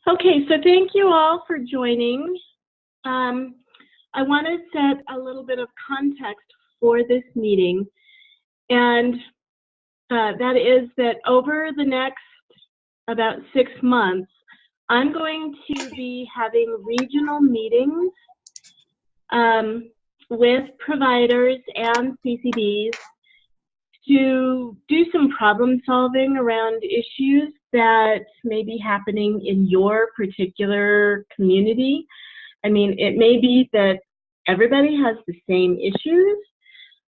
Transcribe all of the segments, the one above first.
Okay, so thank you all for joining. I want to set a little bit of context for this meeting, and that is that over the next about 6 months, I'm going to be having regional meetings with providers and CCBs to do some problem solving around issues that may be happening in your particular community. I mean, it may be that everybody has the same issues,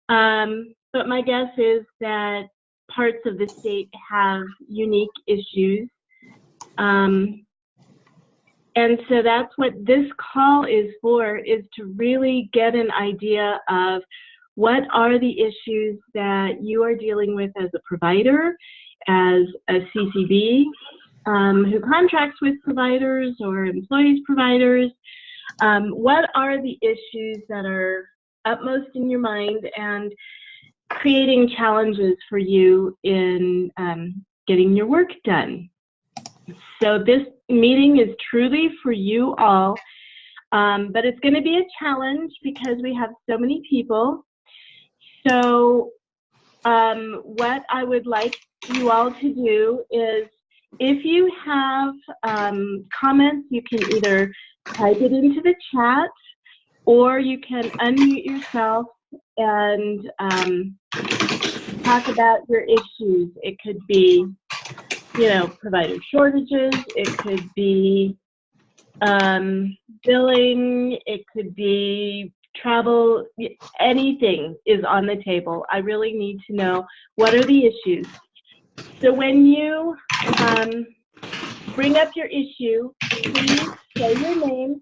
but my guess is that parts of the state have unique issues. And so that's what this call is for, is to really get an idea of what are the issues that you are dealing with as a provider, as a CCB who contracts with providers or employs providers. What are the issues that are upmost in your mind and creating challenges for you in getting your work done? So this meeting is truly for you all, but it's going to be a challenge because we have so many people. So what I would like you all to do is, if you have comments, you can either type it into the chat, or you can unmute yourself and talk about your issues. It could be, you know, provider shortages, it could be billing, it could be travel, anything is on the table. I really need to know, what are the issues? So when you bring up your issue, please say your name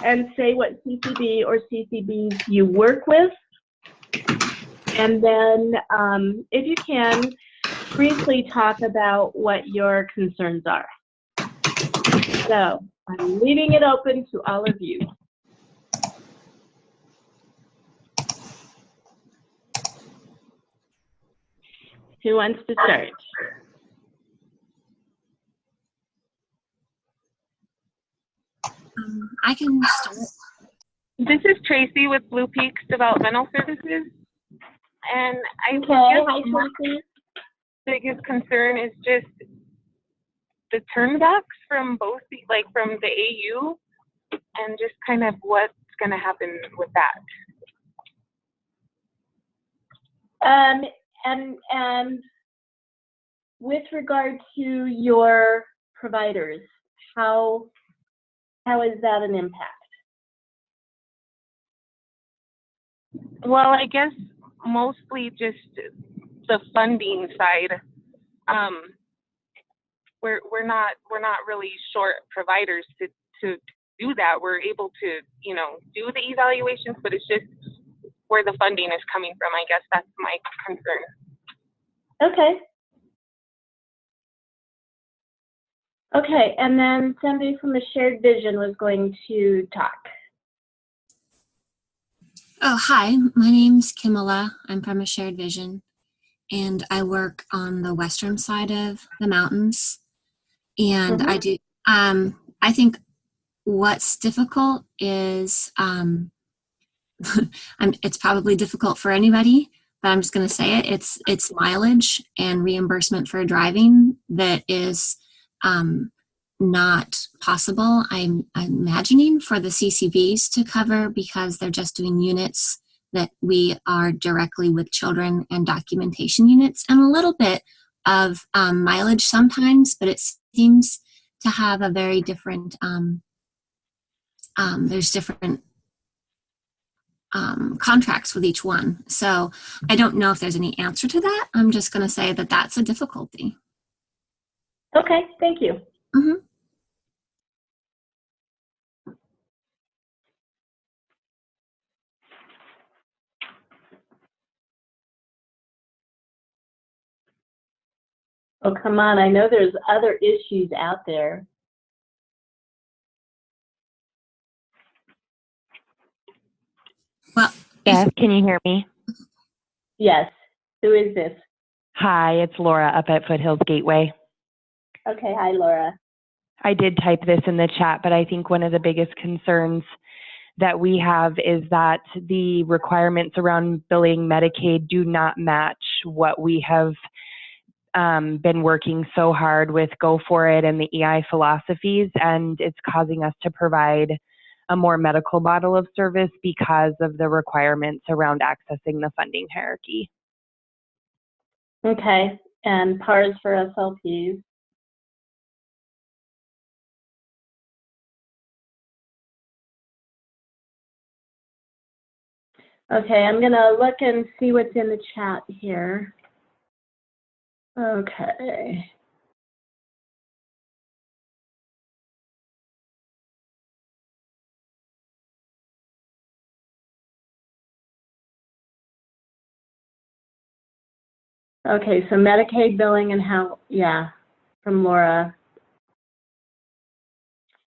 and say what CCB or CCBs you work with. And then if you can, briefly talk about what your concerns are. So I'm leaving it open to all of you. Who wants to start? I can start. This is Tracy with Blue Peaks Developmental Services. And I Okay, hi Tracy. Biggest concern is just the turnbacks from both, like from the AU, and just kind of what's going to happen with that. And with regard to your providers, how is that an impact? Well, I guess mostly just the funding side. We're not really short providers to do that. We're able to, you know, do the evaluations, but it's just where the funding is coming from. I guess that's my concern. Okay. Okay, and then somebody from the Shared Vision was going to talk. Oh, hi, my name's Kimala. I'm from a Shared Vision, and I work on the western side of the mountains. And I do, I think what's difficult is, it's probably difficult for anybody, but I'm just going to say it. It's mileage and reimbursement for driving that is not possible, I'm imagining, for the CCBs to cover, because they're just doing units that we are directly with children, and documentation units, and a little bit of mileage sometimes, but it seems to have a very different, there's different contracts with each one. So I don't know if there's any answer to that. I'm just going to say that that's a difficulty. Okay, thank you. Mm-hmm. Oh, come on, I know there's other issues out there. Well, Beth, can you hear me? Yes. Who is this? Hi, it's Laura up at Foothills Gateway. Okay, hi, Laura. I did type this in the chat, but I think one of the biggest concerns that we have is that the requirements around billing Medicaid do not match what we have been working so hard with Go For It and the EI philosophies, and it's causing us to provide a more medical model of service because of the requirements around accessing the funding hierarchy. Okay, and PARS for SLPs. Okay, I'm gonna look and see what's in the chat here. Okay. Okay, so Medicaid billing and how, yeah, from Laura.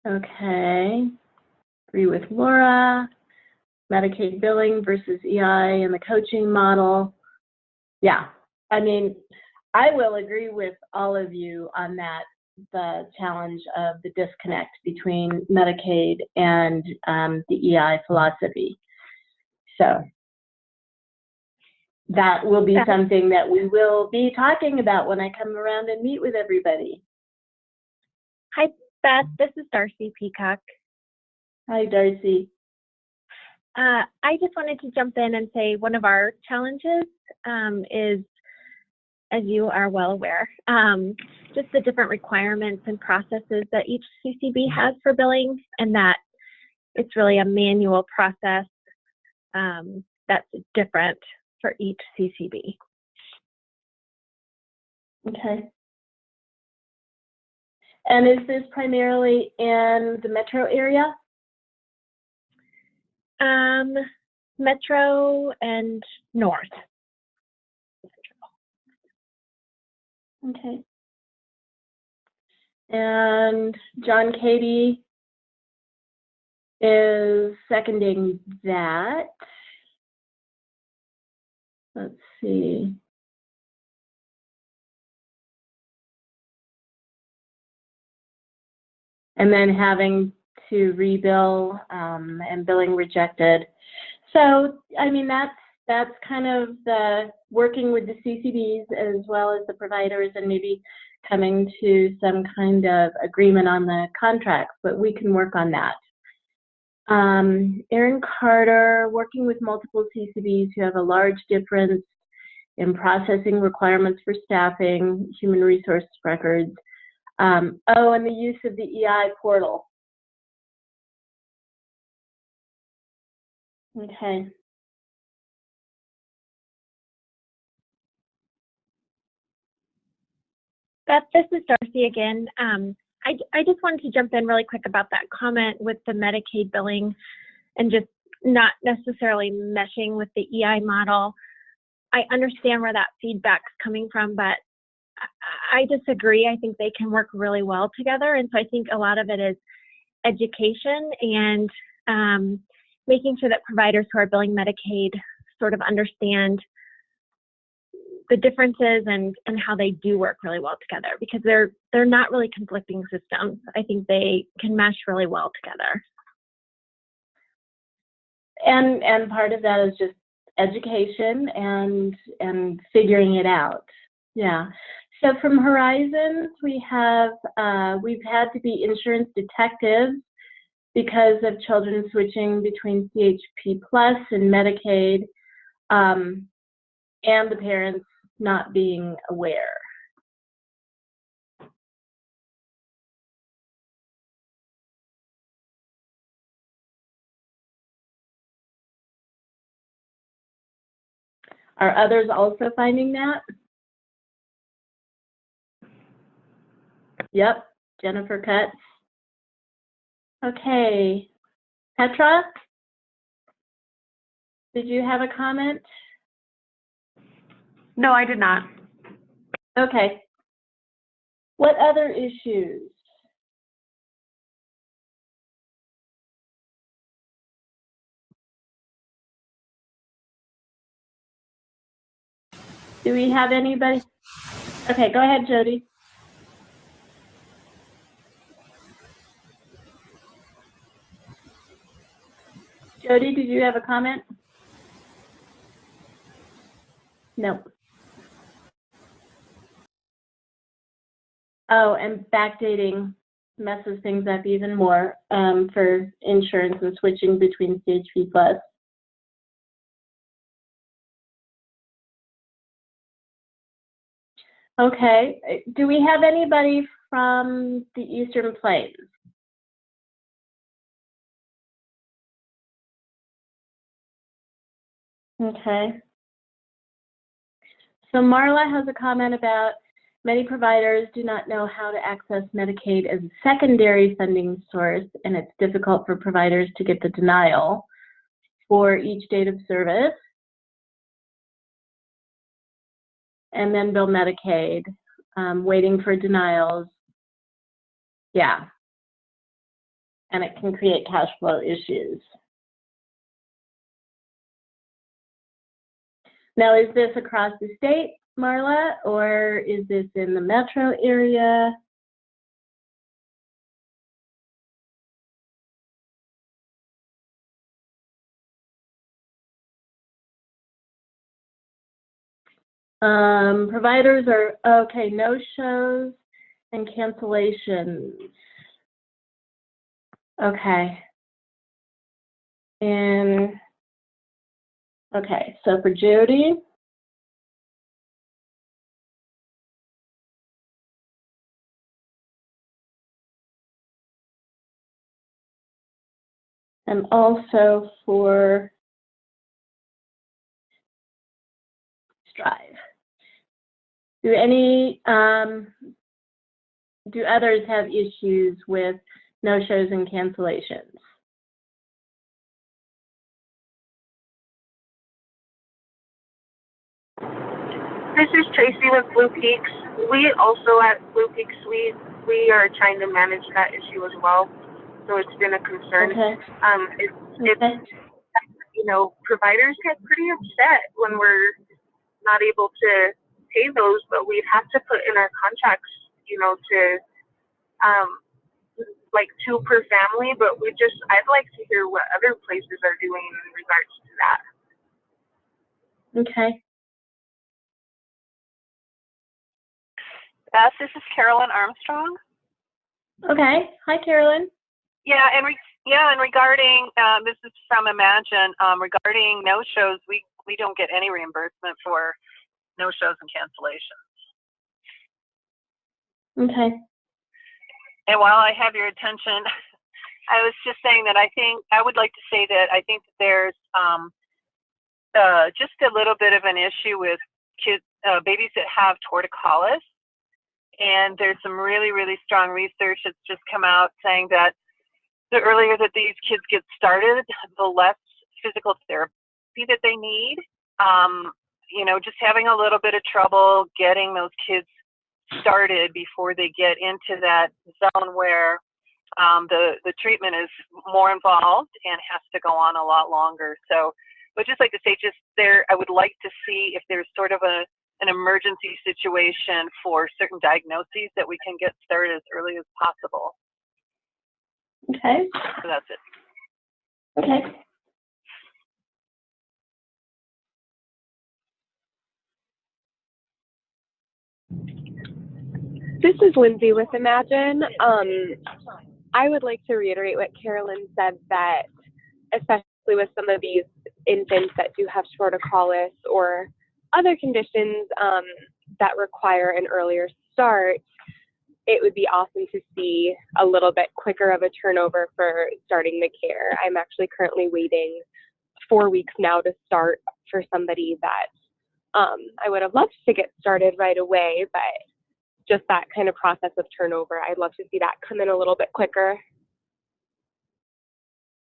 Okay, agree with Laura. Medicaid billing versus EI and the coaching model. Yeah, I mean, I will agree with all of you on that, the challenge of the disconnect between Medicaid and the EI philosophy. So that will be something that we will be talking about when I come around and meet with everybody. Hi, Beth. This is Darcy Peacock. Hi, Darcy. I just wanted to jump in and say one of our challenges is, as you are well aware, just the different requirements and processes that each CCB has for billing, and that it's really a manual process that's different for each CCB. Okay. And is this primarily in the metro area? Metro and north. Okay. And John Katie is seconding that. Let's see. And then having to rebill and billing rejected. So, I mean, that's kind of the working with the CCBs as well as the providers and maybe coming to some kind of agreement on the contracts, but we can work on that. Erin Carter, working with multiple CCBs who have a large difference in processing requirements for staffing, human resource records. And the use of the EI portal. Okay. Beth, this is Darcy again. I just wanted to jump in really quick about that comment with the Medicaid billing and just not necessarily meshing with the EI model. I understand where that feedback's coming from, but I disagree. I think they can work really well together. And so I think a lot of it is education and making sure that providers who are billing Medicaid sort of understand the differences and how they do work really well together, because they're not really conflicting systems. I think they can mesh really well together. And part of that is just education and figuring it out. Yeah. So from Horizons, we've had to be insurance detectives because of children switching between CHP Plus and Medicaid, and the parents not being aware. Are others also finding that? Yep, Jennifer Cutts. Okay, Petra, did you have a comment? No, I did not. Okay. What other issues? Do we have anybody? Okay, go ahead, Jody. Jody, did you have a comment? No. Oh, and backdating messes things up even more for insurance and switching between Stage B plus. Okay, do we have anybody from the Eastern Plains? Okay. So Marla has a comment about many providers do not know how to access Medicaid as a secondary funding source, and it's difficult for providers to get the denial for each date of service and then bill Medicaid, waiting for denials. Yeah. And it can create cash flow issues. Now, is this across the state, Marla, or is this in the metro area? Providers are, okay, no-shows and cancellations. Okay. And, okay, so for Jody, and also for Strive. Do others have issues with no-shows and cancellations? This is Tracy with Blue Peaks. We also at Blue Peaks, we are trying to manage that issue as well. So it's been a concern. Okay. It's you know, providers get pretty upset when we're not able to pay those, but we have to put in our contracts, you know, to like 2 per family. But I'd like to hear what other places are doing in regards to that. Okay. Beth, this is Carolyn Armstrong. Okay. Hi, Carolyn. Yeah, and regarding this is from Imagine. Regarding no-shows, we don't get any reimbursement for no-shows and cancellations. Okay. And while I have your attention, I was just saying that I would like to say that I think that there's just a little bit of an issue with babies that have torticollis. And there's some really, really strong research that's just come out saying that the earlier that these kids get started, the less physical therapy that they need. You know, just having a little bit of trouble getting those kids started before they get into that zone where the treatment is more involved and has to go on a lot longer. So, but just like to say, I would like to see if there's sort of an emergency situation for certain diagnoses that we can get started as early as possible. Okay. So that's it. Okay. This is Lindsay with Imagine. I would like to reiterate what Carolyn said, that especially with some of these infants that do have torticollis or other conditions that require an earlier start, it would be awesome to see a little bit quicker of a turnover for starting the care. I'm actually currently waiting 4 weeks now to start for somebody that I would have loved to get started right away, but just that kind of process of turnover, I'd love to see that come in a little bit quicker.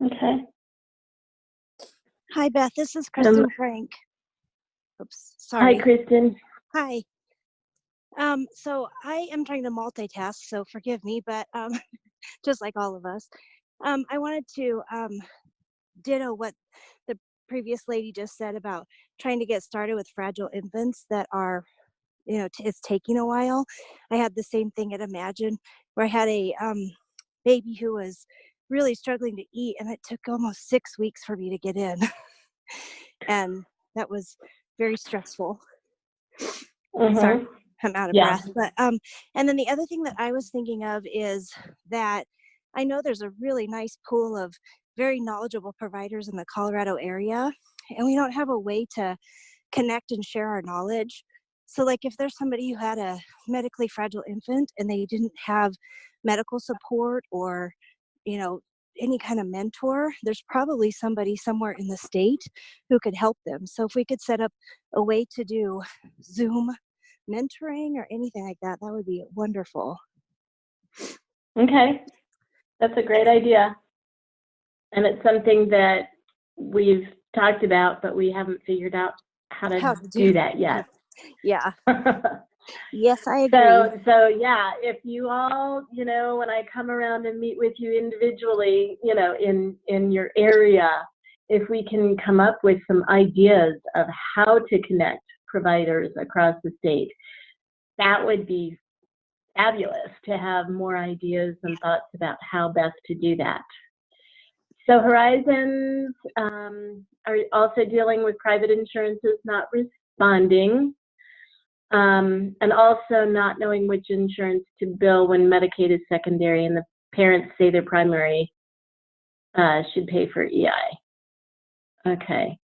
Okay. Hi, Beth. This is Kristen Frank. Oops, sorry. Hi, Kristen. Hi. So I am trying to multitask, so forgive me, but just like all of us, I wanted to ditto what the previous lady just said about trying to get started with fragile infants that are, you know, it's taking a while. I had the same thing at Imagine, where I had a baby who was really struggling to eat, and it took almost 6 weeks for me to get in. And that was very stressful. Sorry, I'm out of breath. But and then the other thing that I was thinking of is that I know there's a really nice pool of very knowledgeable providers in the Colorado area, and we don't have a way to connect and share our knowledge. So like if there's somebody who had a medically fragile infant and they didn't have medical support or, you know, any kind of mentor, there's probably somebody somewhere in the state who could help them. So if we could set up a way to do Zoom mentoring or anything like that, that would be wonderful. Okay, that's a great idea. And it's something that we've talked about, but we haven't figured out how to do that yet. Yeah. Yes, I agree. So yeah, if you all, you know, when I come around and meet with you individually, you know, in your area, if we can come up with some ideas of how to connect providers across the state, that would be fabulous to have more ideas and thoughts about how best to do that. So Horizons are also dealing with private insurances not responding. And also not knowing which insurance to bill when Medicaid is secondary and the parents say their primary should pay for EI. Okay.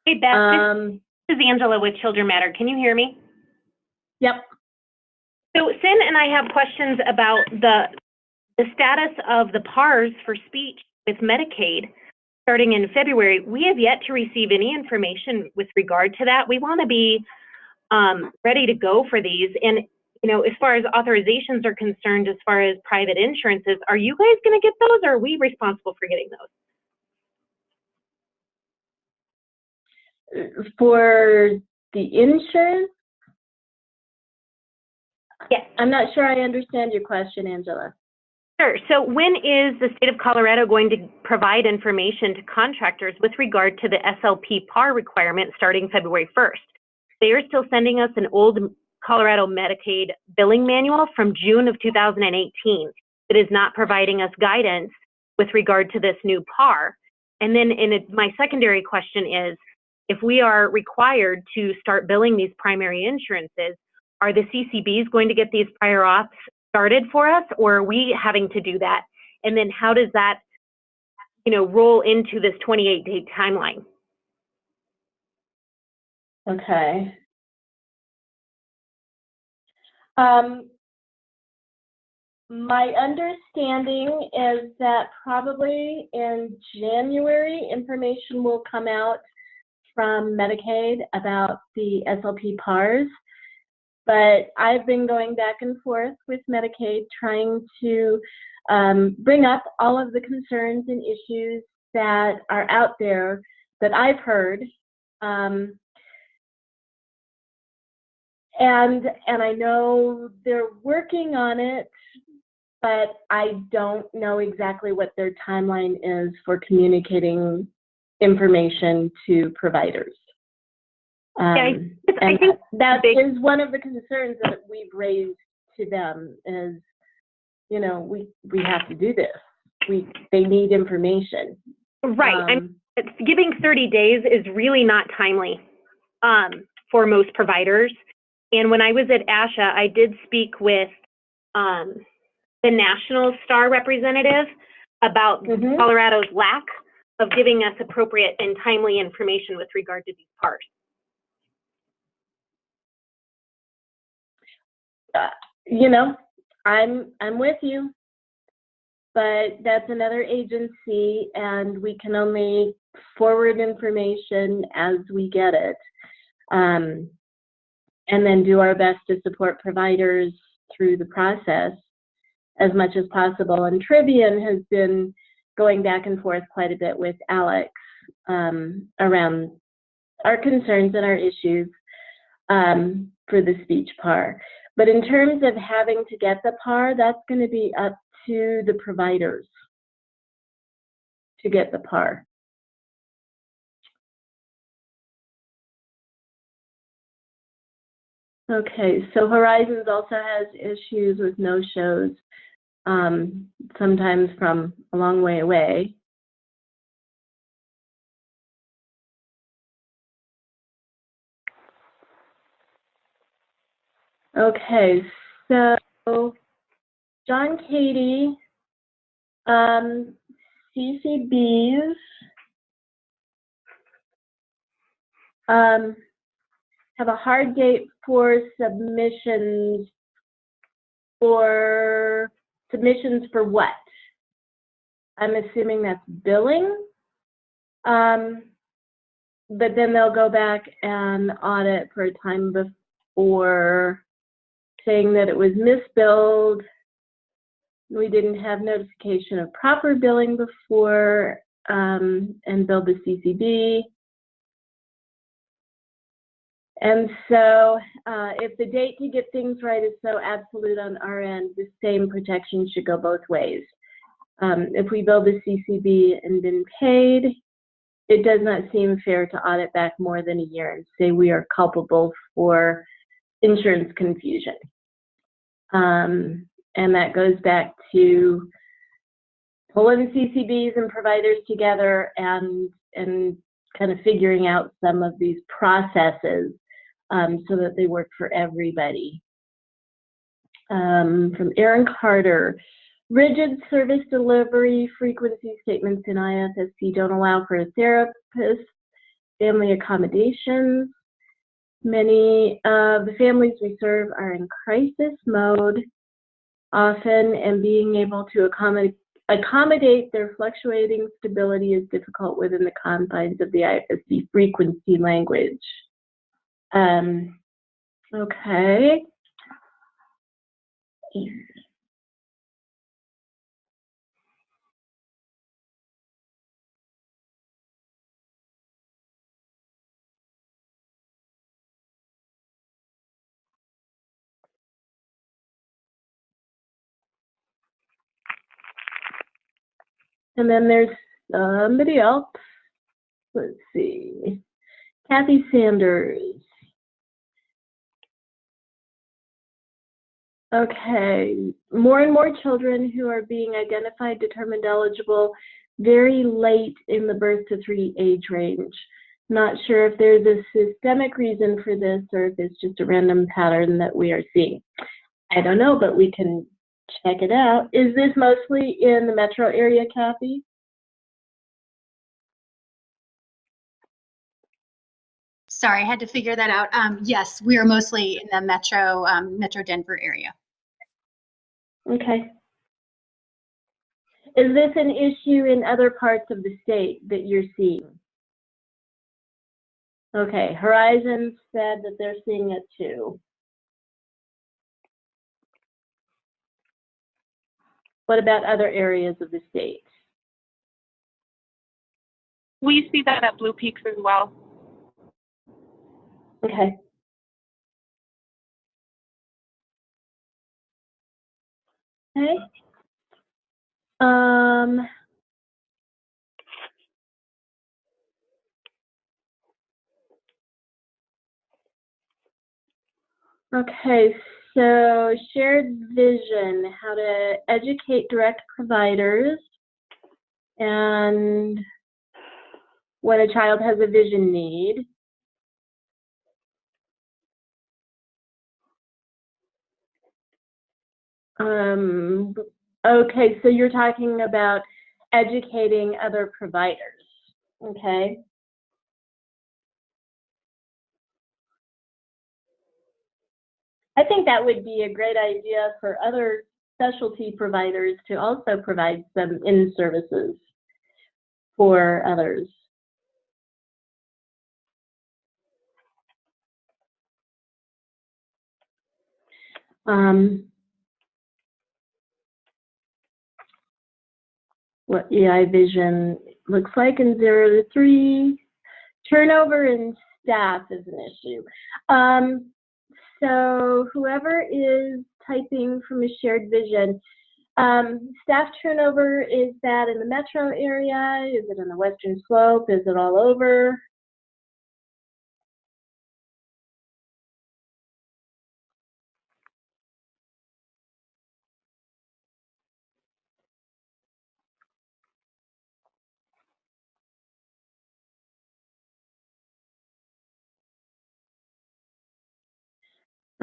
Hey, Beth, this is Angela with Children Matter. Can you hear me? Yep. So Sin and I have questions about the status of the PARS for speech with Medicaid starting in February. We have yet to receive any information with regard to that. We want to be ready to go for these. And, you know, as far as authorizations are concerned, as far as private insurances, are you guys going to get those, or are we responsible for getting those? For the insurance? Yes. I'm not sure I understand your question, Angela. Sure. So when is the state of Colorado going to provide information to contractors with regard to the SLP PAR requirement starting February 1st? They are still sending us an old Colorado Medicaid billing manual from June of 2018 that is not providing us guidance with regard to this new PAR. And then my secondary question is, if we are required to start billing these primary insurances, are the CCBs going to get these prior auths started for us, or are we having to do that? And then how does that, you know, roll into this 28-day timeline? Okay. My understanding is that probably in January, information will come out from Medicaid about the SLP PARS, but I've been going back and forth with Medicaid trying to bring up all of the concerns and issues that are out there that I've heard. And I know they're working on it, but I don't know exactly what their timeline is for communicating information to providers. I and think that is one of the concerns that we've raised to them is, you know, we have to do this. They need information. Right. Giving 30 days is really not timely for most providers. And when I was at ASHA, I did speak with the National STAR representative about Colorado's lack of giving us appropriate and timely information with regard to these PARs. You know, I'm with you, but that's another agency, and we can only forward information as we get it. And then do our best to support providers through the process as much as possible. And Trivian has been going back and forth quite a bit with Alex around our concerns and our issues for the speech PAR. But in terms of having to get the PAR, that's going to be up to the providers to get the PAR. Okay, so Horizons also has issues with no-shows. sometimes from a long way away. Okay, so John Katie, CCBs have a hard date for submissions for what? I'm assuming that's billing, but then they'll go back and audit for a time before, saying that it was misbilled. We didn't have notification of proper billing before, and billed the CCB. And so if the date to get things right is so absolute on our end, the same protection should go both ways. If we bill the CCB and been paid, it does not seem fair to audit back more than a year and say we are culpable for insurance confusion. And that goes back to pulling CCBs and providers together and kind of figuring out some of these processes so that they work for everybody. From Aaron Carter, rigid service delivery frequency statements in IFSC don't allow for a therapist, family accommodations. Many of the families we serve are in crisis mode often, and being able to accommodate their fluctuating stability is difficult within the confines of the IFSC frequency language. Okay. And then there's somebody else. Let's see. Kathy Sanders. Okay. More and more children who are being identified, determined eligible very late in the birth to 3 age range. Not sure if there's a systemic reason for this or if it's just a random pattern that we are seeing. I don't know, but we can check it out. Is this mostly in the metro area, Kathy? Sorry, I had to figure that out. Yes, we are mostly in the Metro Denver area. Okay. Is this an issue in other parts of the state that you're seeing? Okay, Horizon said that they're seeing it too. What about other areas of the state? We see that at Blue Peaks as well. Okay. Okay. Okay, so shared vision, how to educate direct providers and when a child has a vision need. Okay, so you're talking about educating other providers, okay? I think that would be a great idea for other specialty providers to also provide some in-services for others. What EI vision looks like in 0 to 3. Turnover in staff is an issue. So whoever is typing from a shared vision, staff turnover, is that in the metro area? Is it in the Western Slope? Is it all over?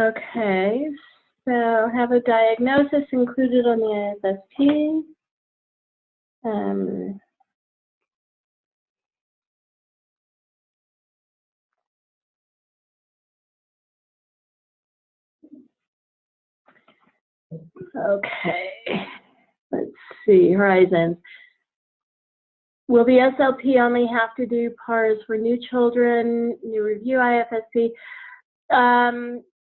Okay, so have a diagnosis included on the IFSP. Okay, let's see, Horizons. Will the SLP only have to do PARS for new children, new review IFSP?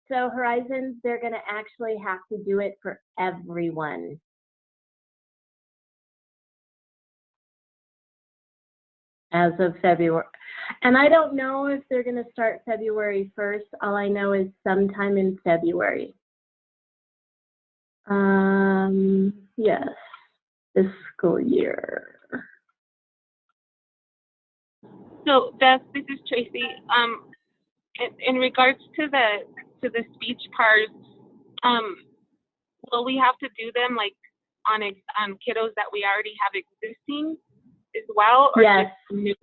So Horizons, they're going to actually have to do it for everyone. As of February. And I don't know if they're going to start February 1st. All I know is sometime in February. Yes, fiscal year. So Beth, this is Tracy. In regards to the speech PARS, will we have to do them like on kiddos that we already have existing as well? Or yes. Just new?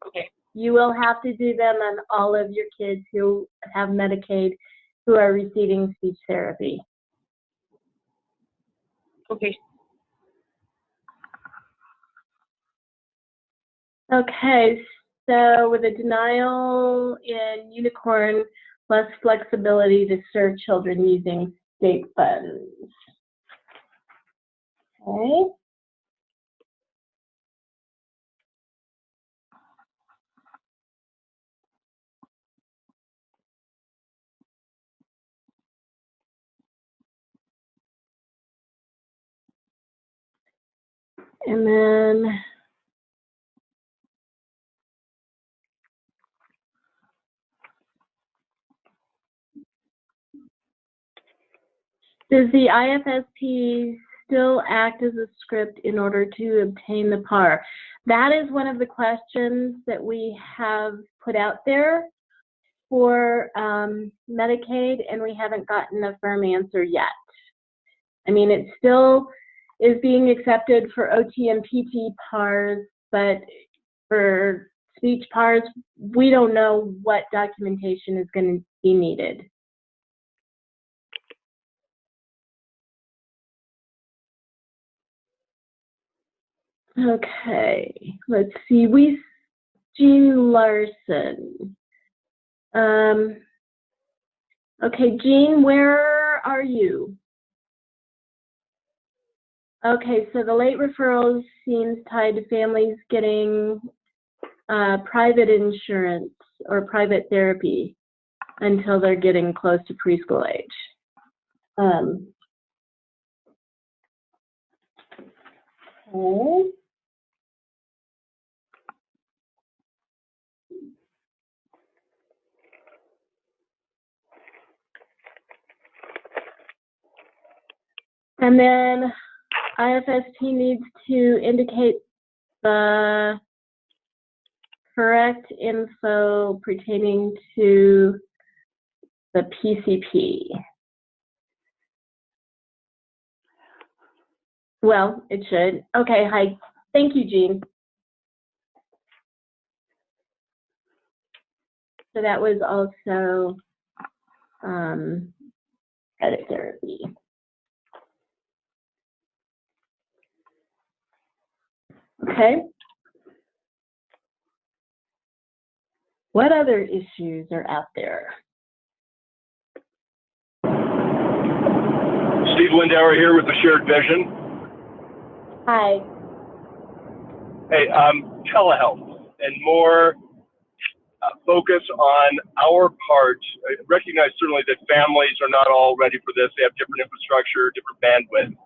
Okay. You will have to do them on all of your kids who have Medicaid who are receiving speech therapy. Okay. Okay, so with a denial in Unicorn, less flexibility to serve children using state funds. Okay. And then does the IFSP still act as a script in order to obtain the PAR? That is one of the questions that we have put out there for Medicaid, and we haven't gotten a firm answer yet. I mean, it still is being accepted for OT and PT PARS, but for speech PARS, we don't know what documentation is going to be needed. Okay, let's see. Jean Larson. Okay, Jean, where are you? Okay, so the late referrals seems tied to families getting private insurance or private therapy until they're getting close to preschool age. Okay. And then IFSP needs to indicate the correct info pertaining to the PCP. Well, it should. Okay, hi. Thank you, Jean. So that was also edit therapy. Okay. What other issues are out there? Steve Lindauer here with the Shared Vision. Hi. Hey, telehealth and more focus on our part. I recognize certainly that families are not all ready for this. They have different infrastructure, different bandwidth,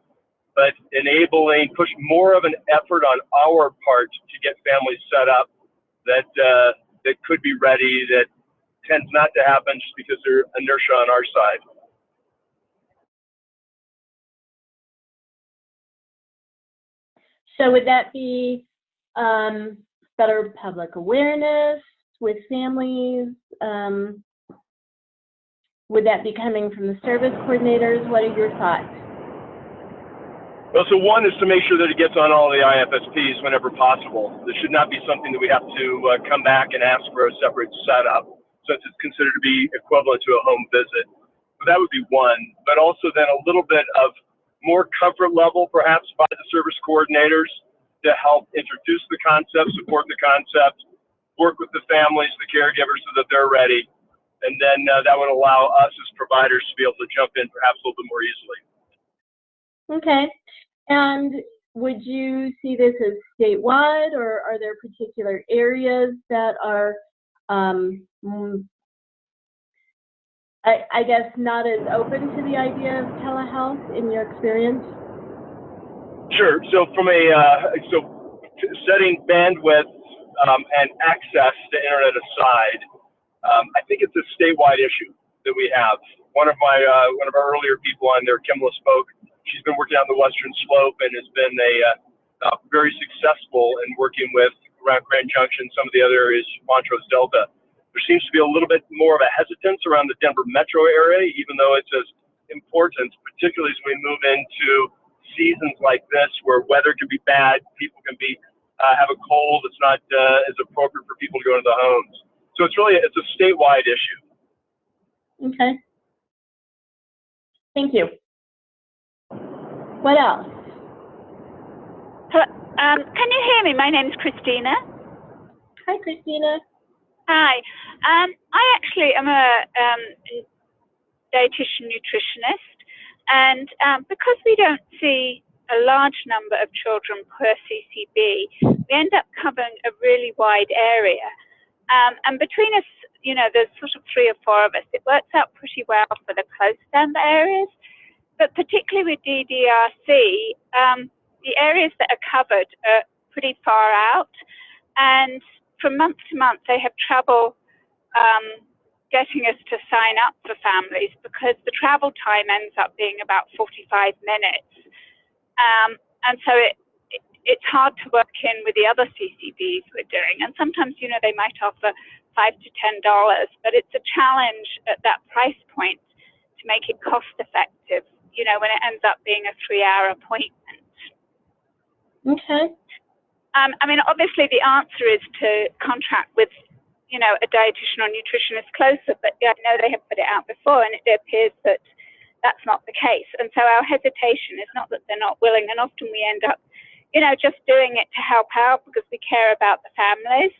but enabling, push more of an effort on our part to get families set up that that could be ready, that tends not to happen just because there's inertia on our side. So would that be better public awareness with families? Would that be coming from the service coordinators? What are your thoughts? Well, so one is to make sure that it gets on all the IFSPs whenever possible. This should not be something that we have to come back and ask for a separate setup, since it's considered to be equivalent to a home visit. one, but also then a little bit of more comfort level, perhaps by the service coordinators to help introduce the concept, support the concept, work with the families, the caregivers so that they're ready. And then that would allow us as providers to be able to jump in perhaps a little bit more easily. Okay. And would you see this as statewide, or are there particular areas that are, I guess, not as open to the idea of telehealth in your experience? Sure. So from setting bandwidth and access to internet aside, I think it's a statewide issue that we have. One of our earlier people on there, Kimla, spoke. She's been working on the Western Slope and has been very successful in working with around Grand Junction, some of the other areas, Montrose Delta. There seems to be a little bit more of a hesitance around the Denver metro area, even though it's as important, particularly as we move into seasons like this where weather can be bad, people can be have a cold, it's not as appropriate for people to go into the homes. So it's a statewide issue. Okay. Thank you. What else? Can you hear me? My name's Christina. Hi, Christina. Hi. I actually am a dietitian nutritionist, and because we don't see a large number of children per CCB, we end up covering a really wide area. And between us, there's sort of 3 or 4 of us. It works out pretty well for the close Denver areas, but particularly with DDRC, the areas that are covered are pretty far out, and from month to month they have trouble getting us to sign up for families because the travel time ends up being about 45 minutes. And so it's hard to work in with the other CCBs we're doing. And sometimes, they might offer $5 to $10, but it's a challenge at that price point to make it cost effective, when it ends up being a 3-hour appointment. Okay. Obviously the answer is to contract with, a dietitian or nutritionist closer, but I know they have put it out before and it appears that that's not the case. And so our hesitation is not that they're not willing, and often we end up, just doing it to help out because we care about the families.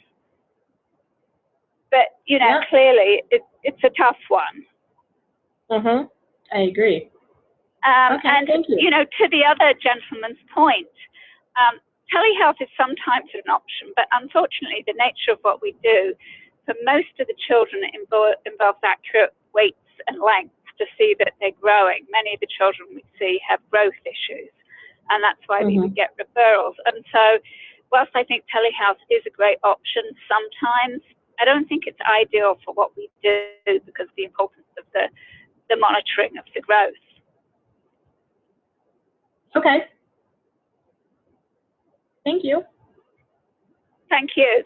But, clearly it's a tough one. Mm-hmm. I agree. Okay, and, thank you. To the other gentleman's point, telehealth is sometimes an option, but unfortunately the nature of what we do, for most of the children, it involves accurate weights and lengths to see that they're growing. Many of the children we see have growth issues, and that's why we would get referrals. And so whilst I think telehealth is a great option sometimes, I don't think it's ideal for what we do because of the importance of the monitoring of the growth. Okay. Thank you. Thank you.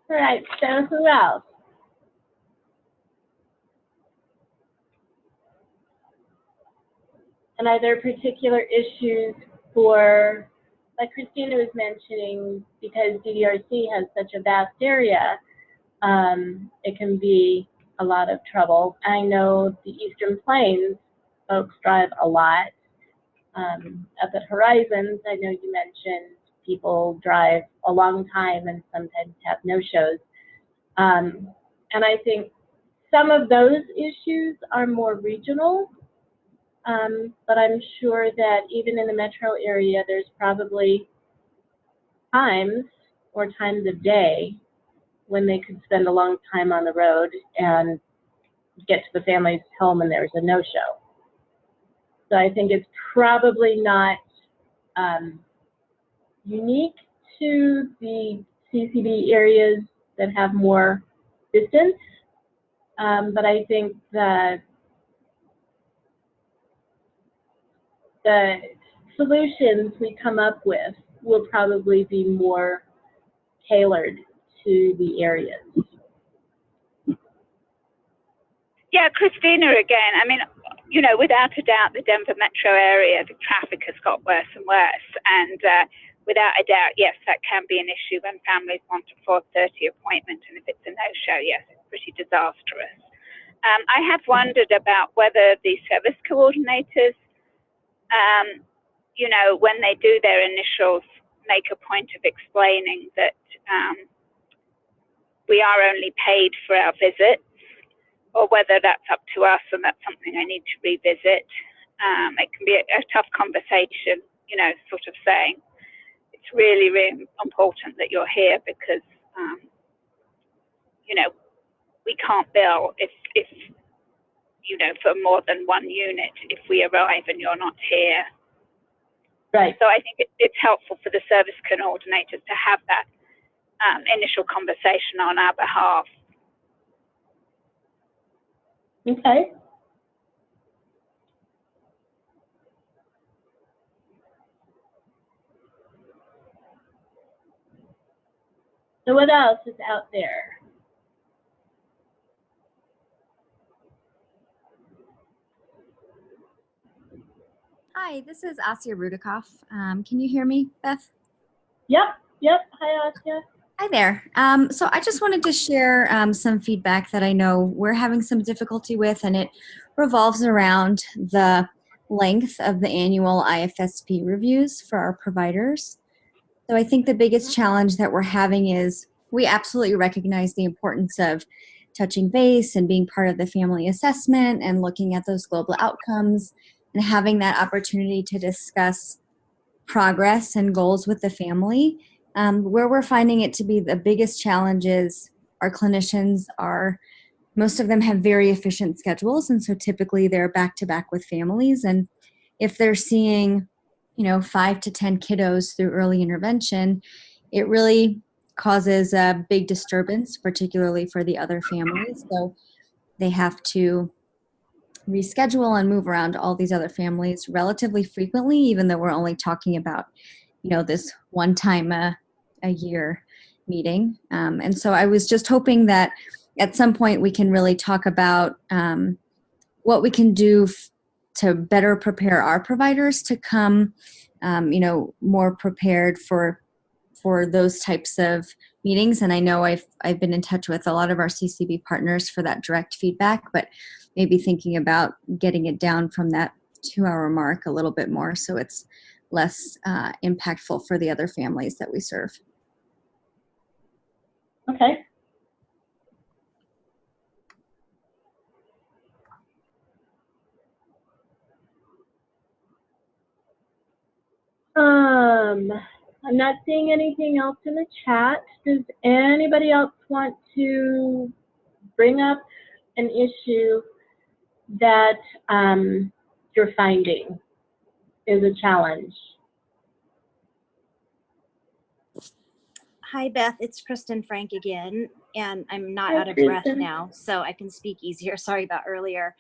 All right, so who else? And are there particular issues for, like Christina was mentioning, because DDRC has such a vast area, it can be a lot of trouble. I know the Eastern Plains folks drive a lot. Up at Horizons, I know you mentioned people drive a long time and sometimes have no-shows. And I think some of those issues are more regional, but I'm sure that even in the metro area, there's probably times or times of day when they could spend a long time on the road and get to the family's home and there's a no-show. So I think it's probably not unique to the CCB areas that have more distance, but I think that the solutions we come up with will probably be more tailored to the areas. Yeah, Christina again. Without a doubt, the Denver metro area, the traffic has got worse and worse. And without a doubt, yes, that can be an issue when families want a 4:30 appointment. And if it's a no-show, yes, it's pretty disastrous. I have wondered about whether the service coordinators, you know, when they do their initials, make a point of explaining that we are only paid for our visits, or whether that's up to us and that's something I need to revisit. It can be a tough conversation, you know, sort of saying it's really, really important that you're here because, you know, we can't bill if you know, for more than one unit if we arrive and you're not here. Right. So I think it's helpful for the service coordinators to have that initial conversation on our behalf. Okay. So what else is out there? Hi, this is Asya Rudikoff. Can you hear me, Beth? Yep. Hi, Asya. Hi there. So I just wanted to share some feedback that I know we're having some difficulty with, and it revolves around the length of the annual IFSP reviews for our providers. So I think the biggest challenge that we're having is we absolutely recognize the importance of touching base and being part of the family assessment and looking at those global outcomes and having that opportunity to discuss progress and goals with the family. Where we're finding it to be the biggest challenge is our clinicians most of them have very efficient schedules, and so typically they're back to back with families. And if they're seeing, 5 to 10 kiddos through early intervention, it really causes a big disturbance, particularly for the other families. So they have to reschedule and move around all these other families relatively frequently, even though we're only talking about, this one time a year meeting. And so I was just hoping that at some point we can really talk about what we can do to better prepare our providers to come, more prepared for those types of meetings. And I know I've been in touch with a lot of our CCB partners for that direct feedback, but maybe thinking about getting it down from that 2-hour mark a little bit more so it's less impactful for the other families that we serve. Okay. I'm not seeing anything else in the chat. Does anybody else want to bring up an issue that you're finding is a challenge? Hi, Beth. It's Kristen Frank again, and I'm not Hi, out of breath Kristen. now, so I can speak easier. Sorry about earlier.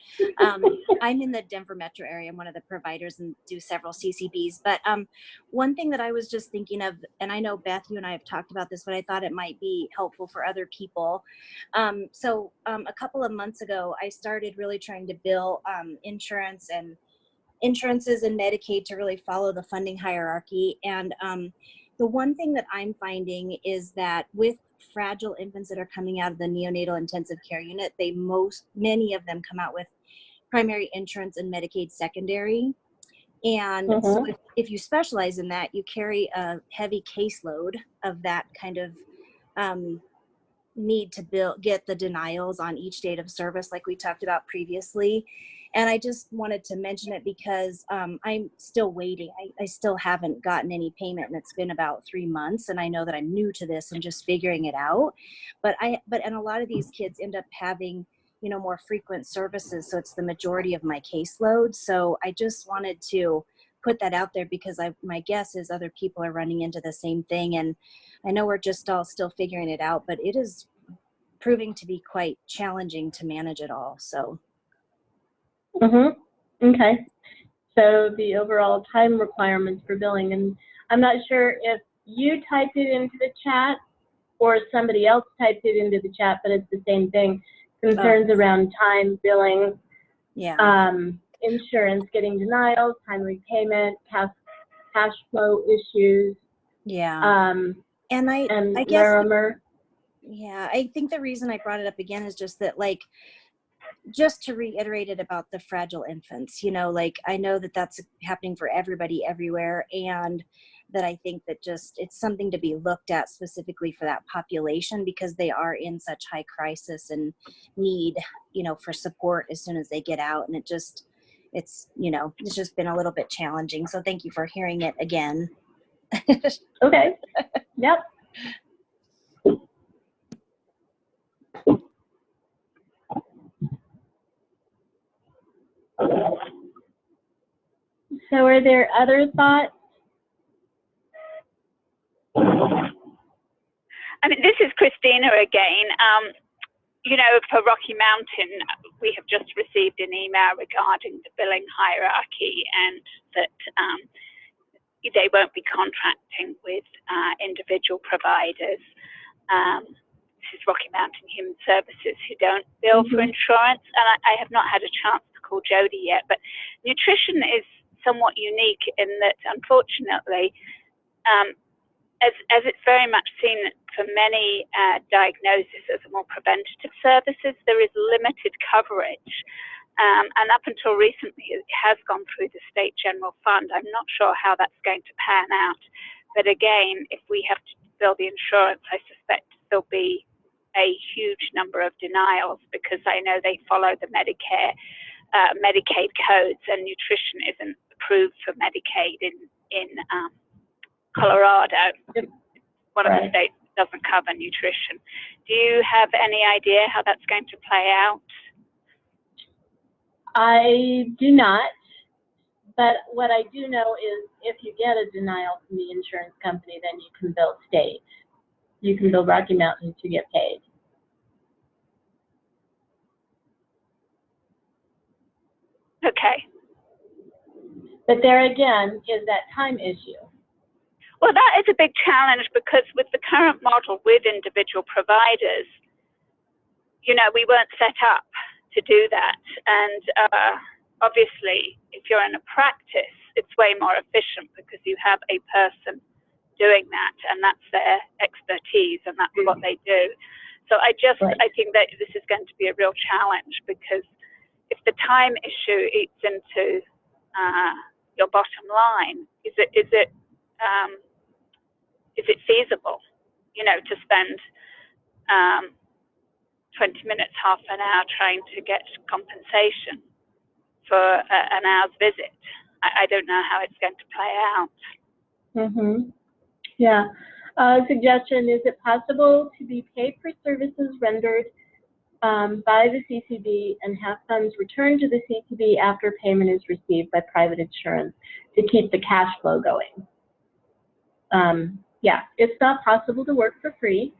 I'm in the Denver metro area. I'm one of the providers and do several CCBs. But one thing that I was just thinking of, and I know, Beth, you and I have talked about this, but I thought it might be helpful for other people. So a couple of months ago, I started really trying to bill insurances and Medicaid to really follow the funding hierarchy. And the one thing that I'm finding is that with fragile infants that are coming out of the neonatal intensive care unit, many of them come out with primary insurance and Medicaid secondary. And so if you specialize in that, you carry a heavy caseload of that kind of need to get the denials on each date of service like we talked about previously. And I just wanted to mention it because I'm still waiting. I still haven't gotten any payment, and it's been about 3 months. And I know that I'm new to this and just figuring it out. But a lot of these kids end up having, more frequent services. So it's the majority of my caseload. So I just wanted to put that out there because my guess is other people are running into the same thing. And I know we're just all still figuring it out, but it is proving to be quite challenging to manage it all. So. Okay. So the overall time requirements for billing, and I'm not sure if you typed it into the chat or somebody else typed it into the chat, but it's the same thing. Concerns around time, billing, insurance, getting denials, timely payment, cash flow issues. Yeah. And I guess. Larimer. Yeah, I think the reason I brought it up again is just that, like, just to reiterate it about the fragile infants, you know, like I know that that's happening for everybody everywhere, and that I think that just it's something to be looked at specifically for that population, because they are in such high crisis and need, you know, for support as soon as they get out. And it's, you know, it's just been a little bit challenging. So thank you for hearing it again. Okay. Yep. So are there other thoughts? I mean, this is Christina again. You know, for Rocky Mountain, we have just received an email regarding the billing hierarchy, and that they won't be contracting with individual providers. This is Rocky Mountain Human Services, who don't bill for insurance. And I have not had a chance to call Jody yet, but nutrition is somewhat unique in that, unfortunately, as it's very much seen for many diagnoses as more preventative services, there is limited coverage. And up until recently, it has gone through the state general fund. I'm not sure how that's going to pan out. But again, if we have to bill the insurance, I suspect there'll be a huge number of denials, because I know they follow the Medicaid codes, and nutrition isn't approved for Medicaid in Colorado. One of the states doesn't cover nutrition. Do you have any idea how that's going to play out? I do not, but what I do know is if you get a denial from the insurance company, then you can bill state. You can bill Rocky Mountain to get paid. Okay. But there again is that time issue. Well, that is a big challenge, because with the current model with individual providers, you know, we weren't set up to do that. And obviously, if you're in a practice, it's way more efficient because you have a person doing that, and that's their expertise, and that's what they do. So I think that this is going to be a real challenge, because if the time issue eats into your bottom line, is it feasible, you know, to spend 20 minutes, half an hour trying to get compensation for an hour's visit? I don't know how it's going to play out. Yeah. Suggestion, is it possible to be paid for services rendered by the CCB and have funds returned to the CCB after payment is received by private insurance to keep the cash flow going? Yeah, it's not possible to work for free.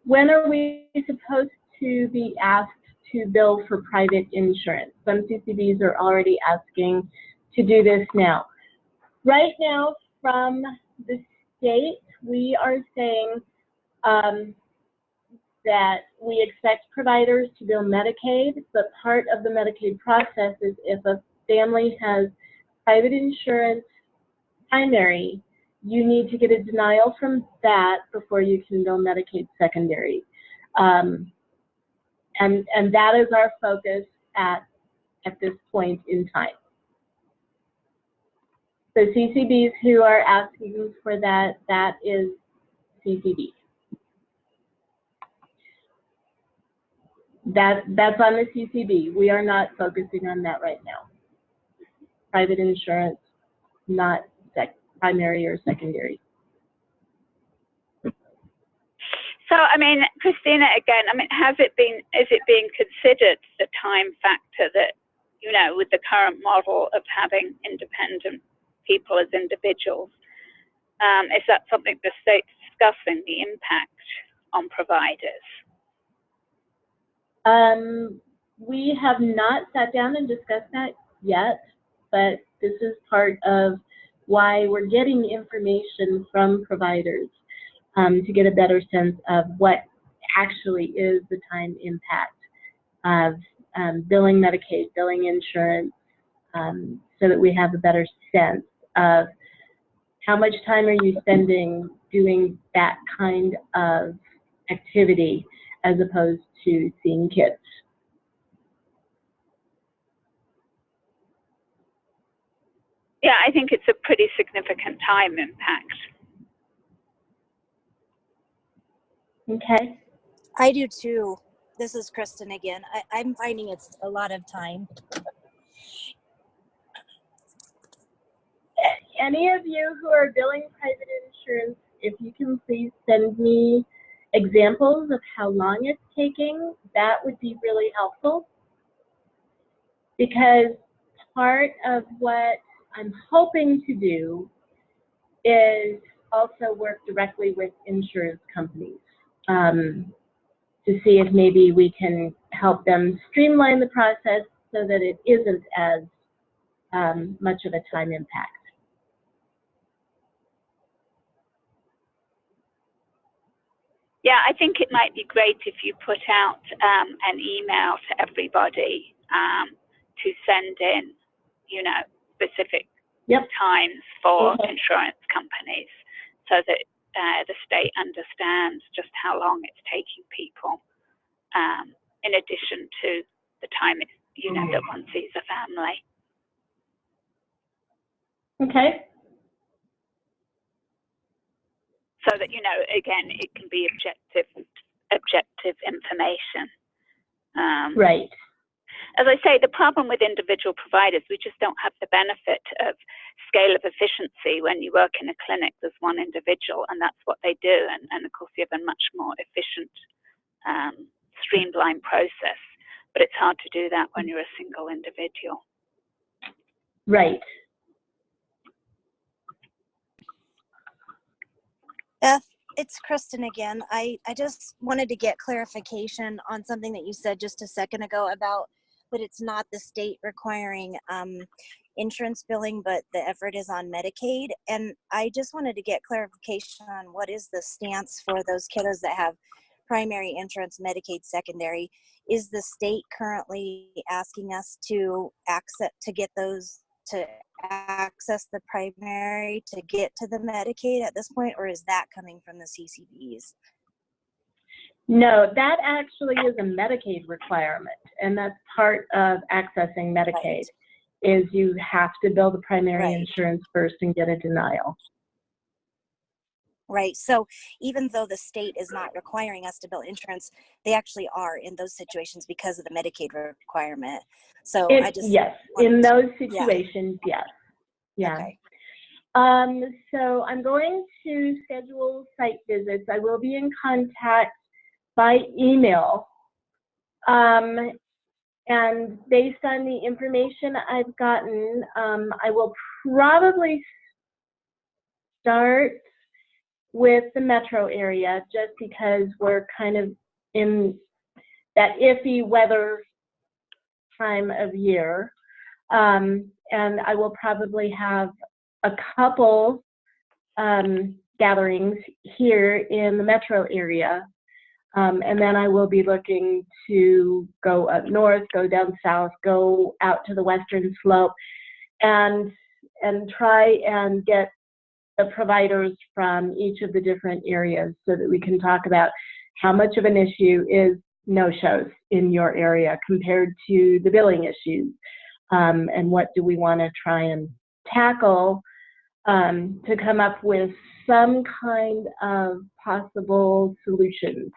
When are we supposed to be asked to bill for private insurance? Some CCBs are already asking to do this now. Right now, from the state, we are saying that we expect providers to bill Medicaid, but part of the Medicaid process is if a family has private insurance primary, you need to get a denial from that before you can bill Medicaid secondary. And that is our focus at this point in time. So CCBs who are asking for that, that is CCB. That's on the CCB. We are not focusing on that right now. Private insurance, not primary or secondary. So, I mean, Christina, again, I mean, is it being considered, the time factor that, you know, with the current model of having independent people as individuals, is that something the state's discussing, the impact on providers? We have not sat down and discussed that yet, but this is part of why we're getting information from providers to get a better sense of what actually is the time impact of billing Medicaid, billing insurance, so that we have a better sense of how much time are you spending doing that kind of activity as opposed to seeing kids. Yeah, I think it's a pretty significant time impact. Okay. I do too. This is Kristen again. I'm finding it's a lot of time. Any of you who are billing private insurance, if you can please send me examples of how long it's taking, that would be really helpful. Because part of what I'm hoping to do is also work directly with insurance companies to see if maybe we can help them streamline the process so that it isn't as much of a time impact. Yeah, I think it might be great if you put out an email to everybody to send in, you know, specific times for insurance companies so that the state understands just how long it's taking people, in addition to the time, you know, that one sees a family. Okay. So that, you know, again, it can be objective information. Right. As I say, the problem with individual providers, we just don't have the benefit of scale of efficiency. When you work in a clinic, there's one individual and that's what they do. And of course, you have a much more efficient, streamlined process. But it's hard to do that when you're a single individual. Right. Beth, it's Kristen again. I just wanted to get clarification on something that you said just a second ago about that it's not the state requiring insurance billing, but the effort is on Medicaid. And I just wanted to get clarification on what is the stance for those kiddos that have primary insurance, Medicaid secondary. Is the state currently asking us to access the primary to get to the Medicaid at this point, or is that coming from the CCBs? No, that actually is a Medicaid requirement, and that's part of accessing Medicaid, is you have to bill the primary insurance first and get a denial. Right. So even though the state is not requiring us to bill insurance, they actually are in those situations because of the Medicaid requirement. So yes, in those situations, yes. Yeah. Okay. So I'm going to schedule site visits. I will be in contact by email. And based on the information I've gotten, I will probably start with the metro area just because we're kind of in that iffy weather time of year. And I will probably have a couple gatherings here in the metro area. And then I will be looking to go up north, go down south, go out to the western slope, and try and get the providers from each of the different areas so that we can talk about how much of an issue is no-shows in your area compared to the billing issues, and what do we want to try and tackle to come up with some kind of possible solutions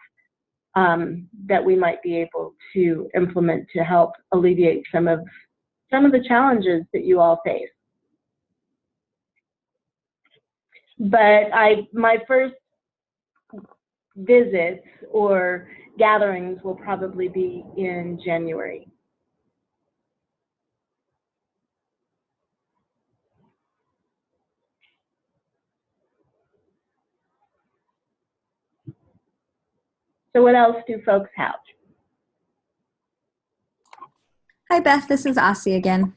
that we might be able to implement to help alleviate some of the challenges that you all face. But my first visits or gatherings will probably be in January. So what else do folks have? Hi, Beth. This is Asi again.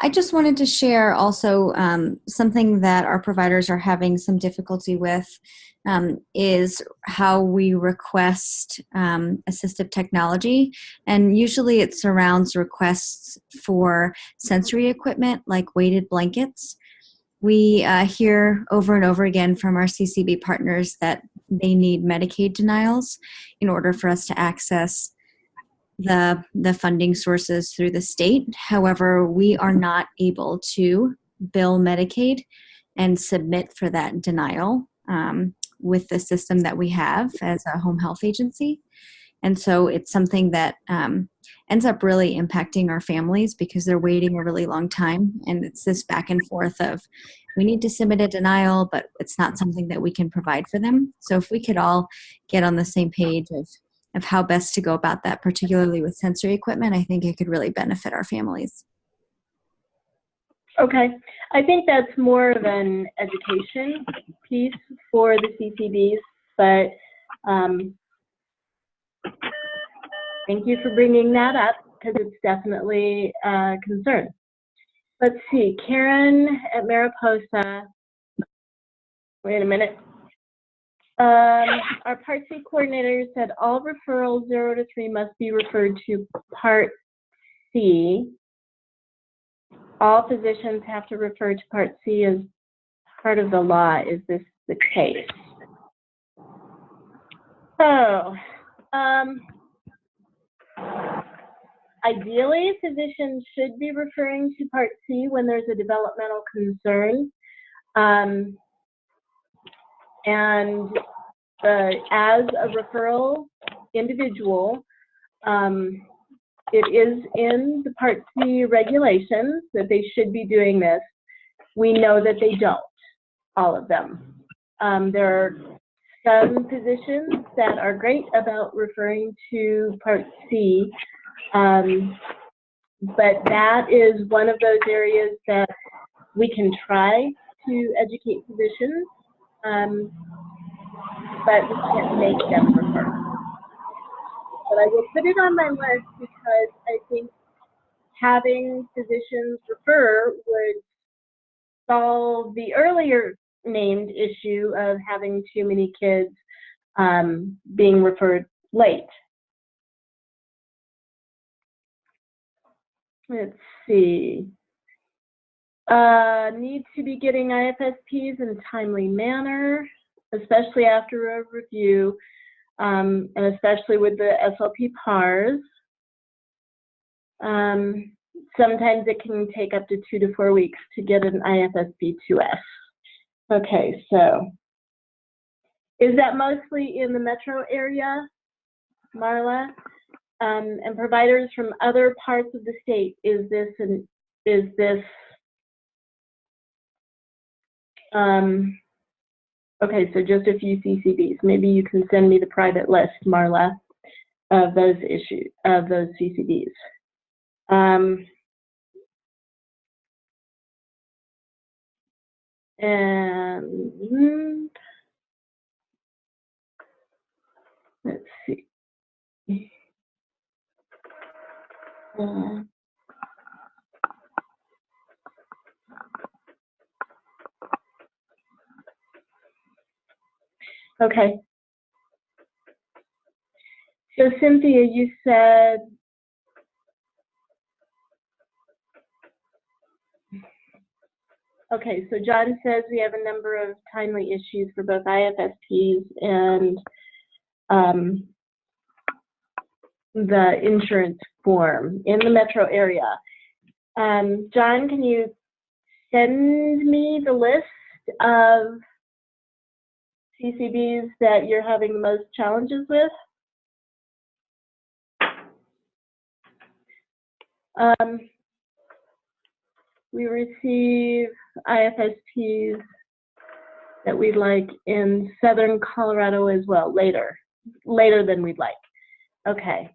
I just wanted to share also something that our providers are having some difficulty with is how we request assistive technology. And usually it surrounds requests for sensory equipment like weighted blankets. We hear over and over again from our CCB partners that they need Medicaid denials in order for us to access the funding sources through the state. However, we are not able to bill Medicaid and submit for that denial with the system that we have as a home health agency. And so it's something that ends up really impacting our families because they're waiting a really long time. And it's this back and forth of, we need to submit a denial, but it's not something that we can provide for them. So if we could all get on the same page of how best to go about that, particularly with sensory equipment, I think it could really benefit our families. Okay, I think that's more of an education piece for the CCBs, but thank you for bringing that up because it's definitely a concern. Let's see, Karen at Mariposa. Wait a minute. Our Part C coordinator said all referrals 0 to 3 must be referred to Part C. All physicians have to refer to Part C as part of the law. Is this the case? So, ideally, physicians should be referring to Part C when there's a developmental concern. And as a referral individual, it is in the Part C regulations that they should be doing this. We know that they don't, all of them. There are some physicians that are great about referring to Part C, but that is one of those areas that we can try to educate physicians, but we can't make them refer. But I will put it on my list because I think having physicians refer would solve the earlier named issue of having too many kids being referred late. Let's see. Need to be getting IFSPs in a timely manner, especially after a review, and especially with the SLP PARS. Sometimes it can take up to 2 to 4 weeks to get an IFSP 2S. Okay, so is that mostly in the metro area, Marla? And providers from other parts of the state, is this okay, so just a few CCBs. Maybe you can send me the private list, Marla, of those issues, of those CCBs. And let's see. Okay. So Cynthia, you said okay, so John says we have a number of timely issues for both IFSPs and the insurance form in the metro area. John, can you send me the list of CCBs that you're having the most challenges with? We receive IFSPs that we'd like in southern Colorado as well, later than we'd like. Okay.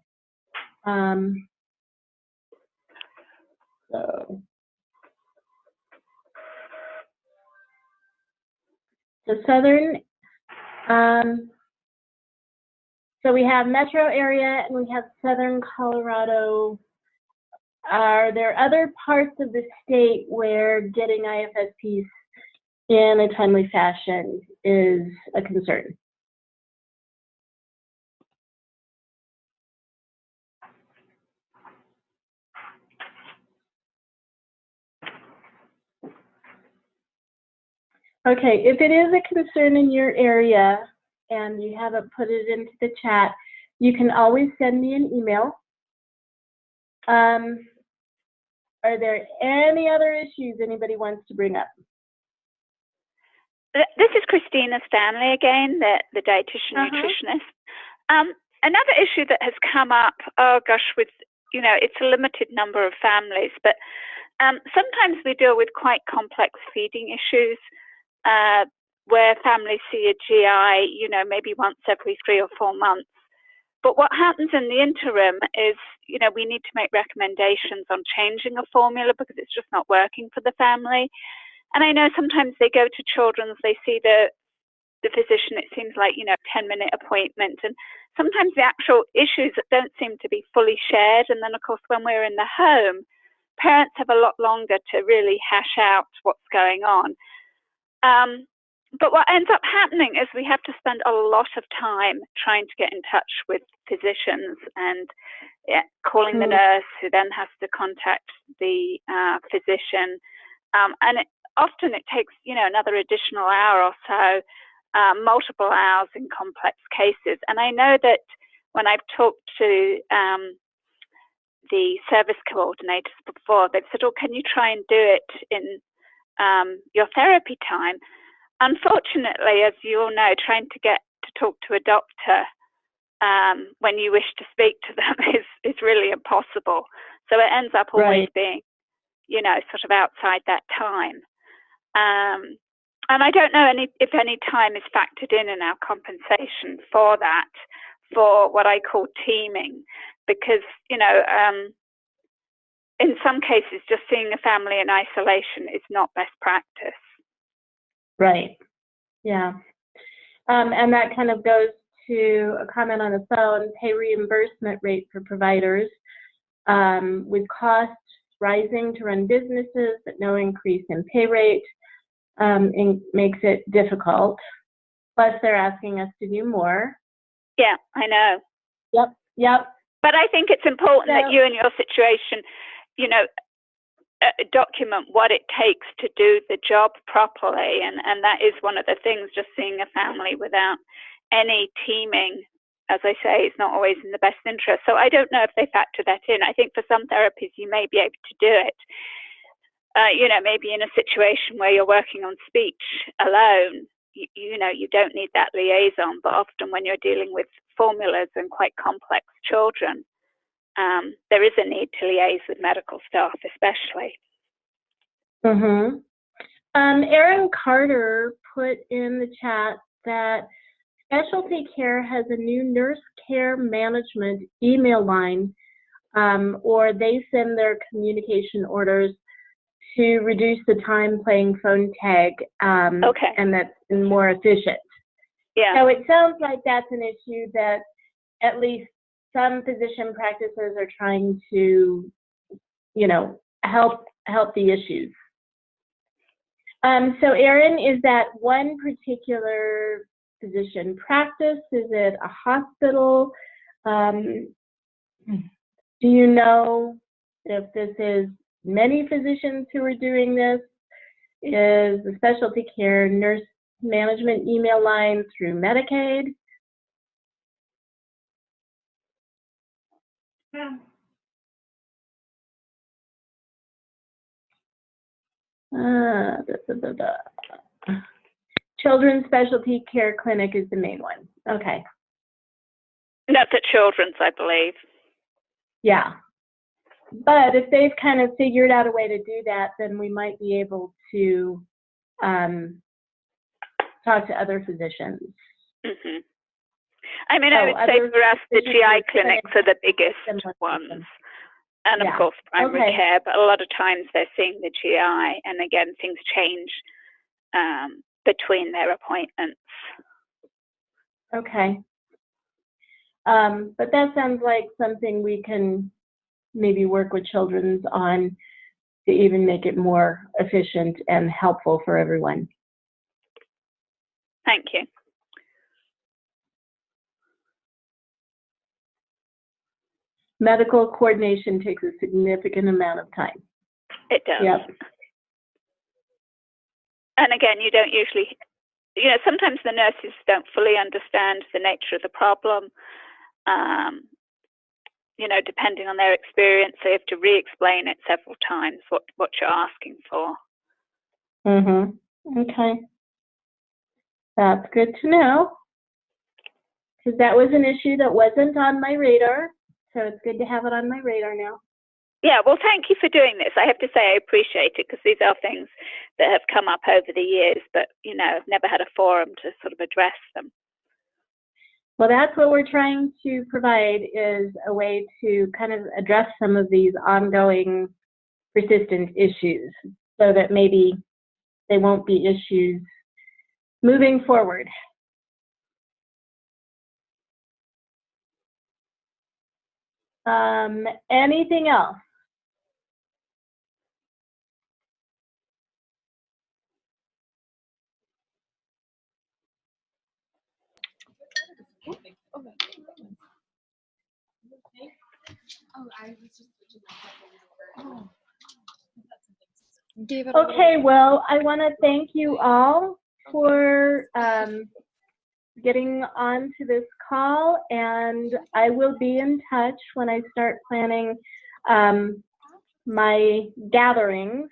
So southern, so we have metro area and we have southern Colorado. Are there other parts of the state where getting IFSPs in a timely fashion is a concern? Okay, if it is a concern in your area and you haven't put it into the chat, you can always send me an email Are there any other issues anybody wants to bring up? This is Christina Stanley again, the dietitian nutritionist. Another issue that has come up, oh gosh, with, it's a limited number of families, but sometimes we deal with quite complex feeding issues where families see a GI, maybe once every 3 or 4 months. But what happens in the interim is, we need to make recommendations on changing a formula because it's just not working for the family. And I know sometimes they go to children's, they see the physician, it seems like, 10-minute appointment. And sometimes the actual issues don't seem to be fully shared. And then, of course, when we're in the home, parents have a lot longer to really hash out what's going on. But what ends up happening is we have to spend a lot of time trying to get in touch with physicians and calling the nurse, who then has to contact the physician. And often it takes, another additional hour or so, multiple hours in complex cases. And I know that when I've talked to the service coordinators before, they've said, oh, can you try and do it in your therapy time? Unfortunately, as you all know, trying to get to talk to a doctor when you wish to speak to them is really impossible. So it ends up always being, sort of outside that time. And I don't know if any time is factored in our compensation for that, for what I call teaming, because, in some cases, just seeing a family in isolation is not best practice. Right. Yeah. And that kind of goes to a comment on the phone, pay reimbursement rate for providers. With costs rising to run businesses, but no increase in pay rate, makes it difficult. Plus, they're asking us to do more. Yeah, I know. Yep. But I think it's important that you, in your situation, document what it takes to do the job properly, and that is one of the things. Just seeing a family without any teaming, as I say, is not always in the best interest. So I don't know if they factor that in. I think for some therapies you may be able to do it. Maybe in a situation where you're working on speech alone, you don't need that liaison. But often when you're dealing with formulas and quite complex children, there is a need to liaise with medical staff, especially. Erin Carter put in the chat that specialty care has a new nurse care management email line, or they send their communication orders to reduce the time playing phone tag, and that's more efficient. Yeah. So it sounds like that's an issue that at least some physician practices are trying to, help the issues. So Erin, is that one particular physician practice? Is it a hospital? Do you know if this is many physicians who are doing this? Is the specialty care nurse management email line through Medicaid? Children's Specialty Care Clinic is the main one. Okay. That's at Children's, I believe. Yeah. But if they've kind of figured out a way to do that, then we might be able to talk to other physicians. I mean, I would say for us, the GI clinics are the biggest ones. And of course, primary care, but a lot of times they're seeing the GI, and again, things change between their appointments. Okay. But that sounds like something we can maybe work with Children's on to even make it more efficient and helpful for everyone. Thank you. Medical coordination takes a significant amount of time. It does. Yep. And again, you don't usually, sometimes the nurses don't fully understand the nature of the problem. you know, depending on their experience, they have to re-explain it several times what you're asking for. Okay. That's good to know, because that was an issue that wasn't on my radar. So it's good to have it on my radar now. Yeah, well, thank you for doing this. I have to say I appreciate it, because these are things that have come up over the years, but, you know, I've never had a forum to sort of address them. Well, that's what we're trying to provide, is a way to kind of address some of these ongoing persistent issues so that maybe they won't be issues moving forward. Anything else? Okay, well, I want to thank you all for getting on to this call, and I will be in touch when I start planning my gatherings,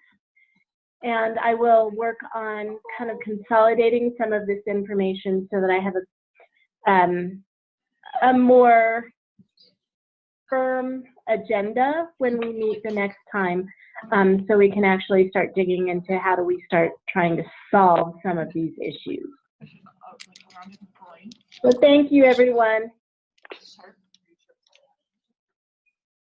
and I will work on kind of consolidating some of this information so that I have a more firm agenda when we meet the next time, so we can actually start digging into how do we start trying to solve some of these issues. So thank you, everyone.